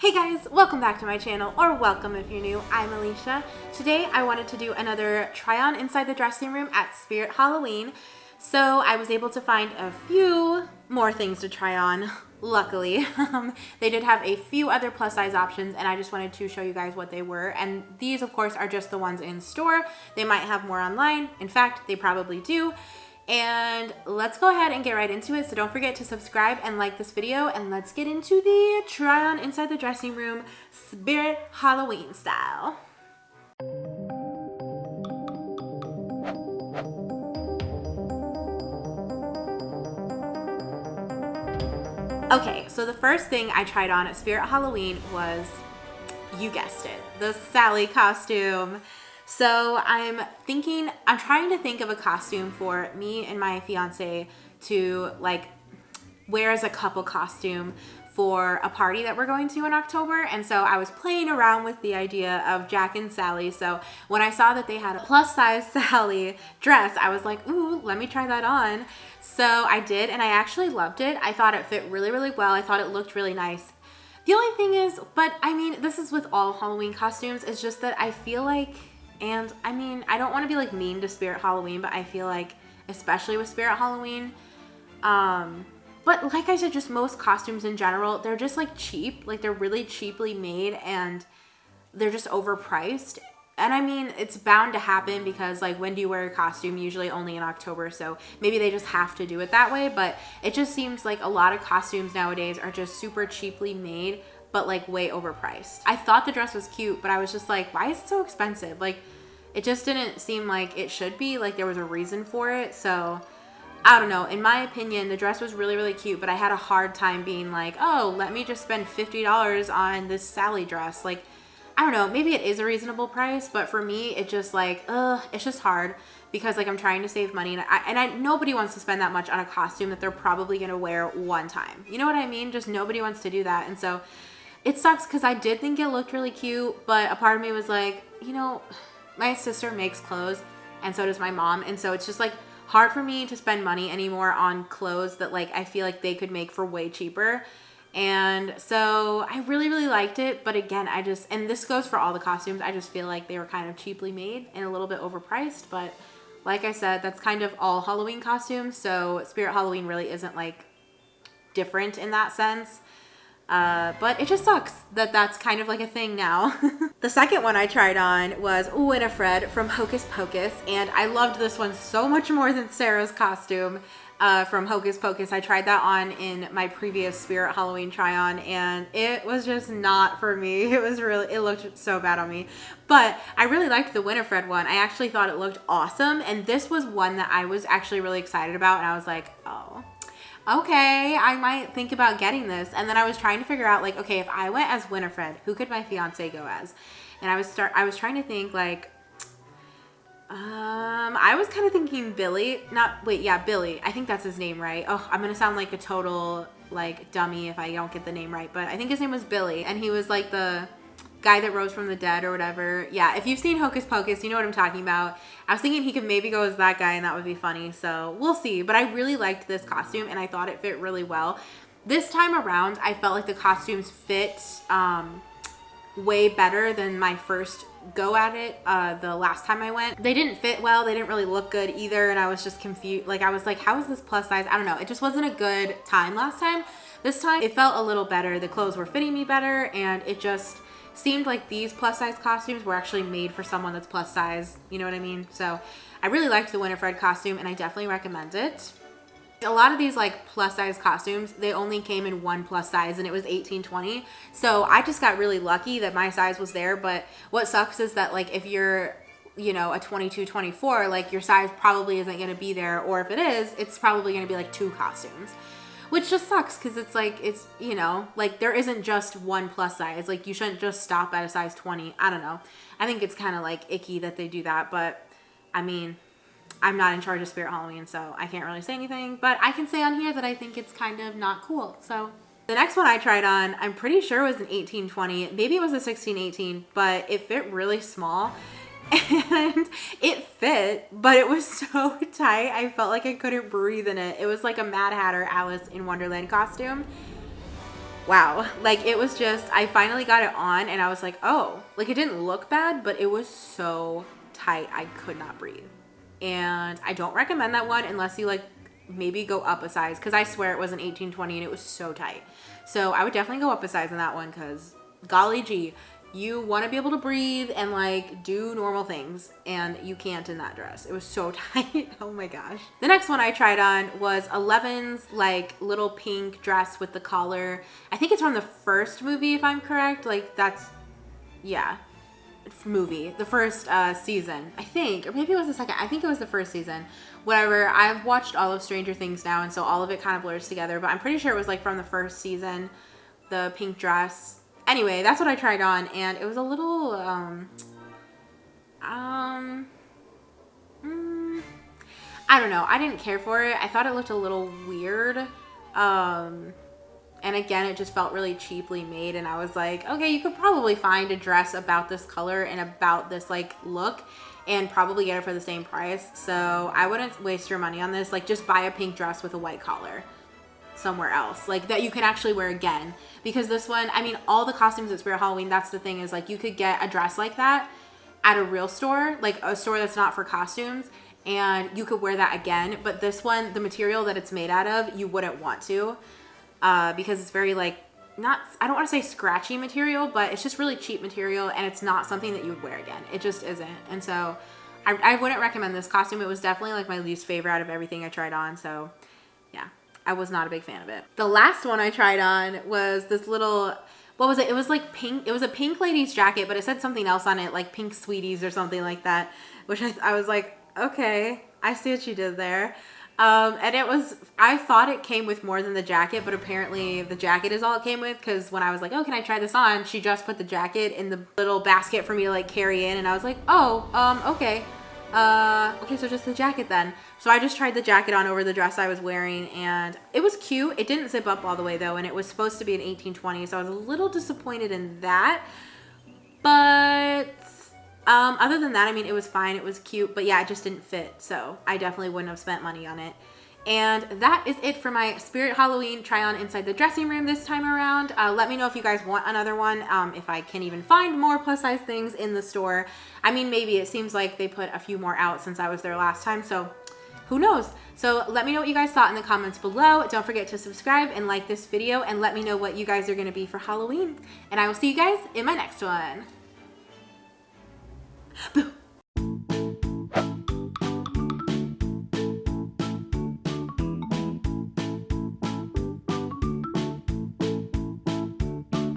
Hey guys, welcome back to my channel, or welcome if you're new. I'm Alicia. Today I wanted to do another try on inside the dressing room at Spirit Halloween. So I was able to find a few more things to try on, luckily. They did have a few other plus size options and I just wanted to show you guys what they were. And these of course are just the ones in store. They might have more online. In fact, they probably do. And let's go ahead and get right into it. So don't forget to subscribe and like this video, and let's get into the try on inside the dressing room Spirit Halloween style. Okay, so the first thing I tried on at Spirit Halloween was, you guessed it, the Sally costume. So I'm trying to think of a costume for me and my fiance to like wear as a couple costume for a party that we're going to in October. And so I was playing around with the idea of Jack and Sally. So when I saw that they had a plus size Sally dress, I was like, ooh, let me try that on. So I did, and I actually loved it. I thought it fit really, really well. I thought it looked really nice. The only thing is, but I mean, this is with all Halloween costumes, it's just that I feel like, and I mean, I don't want to be like mean to Spirit Halloween, but I feel like, especially with Spirit Halloween, but like I said, just most costumes in general, they're just like cheap, like they're really cheaply made and they're just overpriced. And I mean, it's bound to happen because like when do you wear a costume? Usually only in October, so maybe they just have to do it that way, but it just seems like a lot of costumes nowadays are just super cheaply made, but like way overpriced. I thought the dress was cute, but I was just like, why is it so expensive? Like, it just didn't seem like it should be, like there was a reason for it. So I don't know. In my opinion, the dress was really, really cute, but I had a hard time being like, oh, let me just spend $50 on this Sally dress. Like, I don't know, maybe it is a reasonable price, but for me, it just like, it's just hard because like I'm trying to save money and nobody wants to spend that much on a costume that they're probably going to wear one time. You know what I mean? Just nobody wants to do that. And so it sucks because I did think it looked really cute, but a part of me was like, you know, my sister makes clothes and so does my mom. And so it's just like hard for me to spend money anymore on clothes that like I feel like they could make for way cheaper. And so I really, really liked it. But again, and this goes for all the costumes, I just feel like they were kind of cheaply made and a little bit overpriced. But like I said, that's kind of all Halloween costumes. So Spirit Halloween really isn't like different in that sense. But it just sucks that that's kind of like a thing now. The second one I tried on was Winifred from Hocus Pocus. And I loved this one so much more than Sarah's costume from Hocus Pocus. I tried that on in my previous Spirit Halloween try on and it was just not for me. It looked so bad on me. But I really liked the Winifred one. I actually thought it looked awesome. And this was one that I was actually really excited about. And I was like, oh, okay, I might think about getting this. And then I was trying to figure out like, okay, if I went as Winifred, who could my fiance go as? And I was trying to think like, I was kind of thinking Billy, Billy. I think that's his name, right? Oh, I'm going to sound like a total like dummy if I don't get the name right, but I think his name was Billy and he was like the guy that rose from the dead or whatever. Yeah, if you've seen Hocus Pocus, you know what I'm talking about. I was thinking he could maybe go as that guy and that would be funny, so we'll see. But I really liked this costume and I thought it fit really well. This time around, I felt like the costumes fit way better than my first go at it the last time I went. They didn't fit well, they didn't really look good either, and I was just confused. Like I was like, how is this plus size? I don't know, it just wasn't a good time last time. This time it felt a little better. The clothes were fitting me better and it just seemed like these plus size costumes were actually made for someone that's plus size, you know what I mean? So I really liked the Winifred costume and I definitely recommend it. A lot of these like plus size costumes, they only came in one plus size and it was 18-20. So I just got really lucky that my size was there. But what sucks is that like if you're, you know, a 22-24, like your size probably isn't going to be there. Or if it is, it's probably going to be like two costumes. Which just sucks because it's like, it's, you know, like there isn't just one plus size. Like you shouldn't just stop at a size 20. I don't know. I think it's kind of like icky that they do that. But I mean, I'm not in charge of Spirit Halloween, so I can't really say anything. But I can say on here that I think it's kind of not cool. So the next one I tried on, I'm pretty sure was an 18-20. Maybe it was a 16-18, but it fit really small. And it fit, but it was so tight. I felt like I couldn't breathe in it. It was like a Mad Hatter Alice in Wonderland costume. wow. Like it was just, I finally got it on and I was like, oh, like it didn't look bad, but it was so tight. I could not breathe. And I don't recommend that one unless you like maybe go up a size, because I swear it was an 18-20 and it was so tight. So I would definitely go up a size in that one, because golly gee, you want to be able to breathe and like do normal things, and you can't in that dress. It was so tight. Oh my gosh. The next one I tried on was Eleven's like little pink dress with the collar. I think it's from the first movie, if I'm correct. Like that's, yeah, movie, the first season, I think, or maybe it was the second. I think it was the first season. Whatever. I've watched all of Stranger Things now, and so all of it kind of blurs together, but I'm pretty sure it was like from the first season, the pink dress. Anyway, that's what I tried on, and it was a little I don't know. I didn't care for it. I thought it looked a little weird. And again, it just felt really cheaply made, and I was like, okay, you could probably find a dress about this color and about this like look and probably get it for the same price. So I wouldn't waste your money on this. Like just buy a pink dress with a white collar somewhere else, like that you can actually wear again. Because this one, I mean, all the costumes at Spirit Halloween, that's the thing, is like you could get a dress like that at a real store, like a store that's not for costumes, and you could wear that again. But this one, the material that it's made out of, you wouldn't want to. Because it's very like, not, I don't want to say scratchy material, but it's just really cheap material, and it's not something that you would wear again. It just isn't. And so I wouldn't recommend this costume. It was definitely like my least favorite out of everything I tried on. So yeah, I was not a big fan of it. The last one I tried on was this little, what was it? It was like pink. It was a pink lady's jacket, but it said something else on it, like pink sweeties or something like that, which I was like, okay, I see what you did there. And it was, I thought it came with more than the jacket, but apparently the jacket is all it came with, because when I was like, oh, can I try this on? She just put the jacket in the little basket for me to like carry in, and I was like, oh, okay. Okay, so just the jacket then. So I just tried the jacket on over the dress I was wearing, and it was cute. It didn't zip up all the way though, and it was supposed to be an 18-20, so I was a little disappointed in that. But other than that, I mean, it was fine. It was cute, but yeah, it just didn't fit. So I definitely wouldn't have spent money on it. And that is it for my Spirit Halloween try on inside the dressing room this time around. Let me know if you guys want another one, if I can even find more plus size things in the store. I mean, maybe. It seems like they put a few more out since I was there last time, so who knows? So let me know what you guys thought in the comments below. Don't forget to subscribe and like this video, and let me know what you guys are going to be for Halloween. And I will see you guys in my next one. Boo.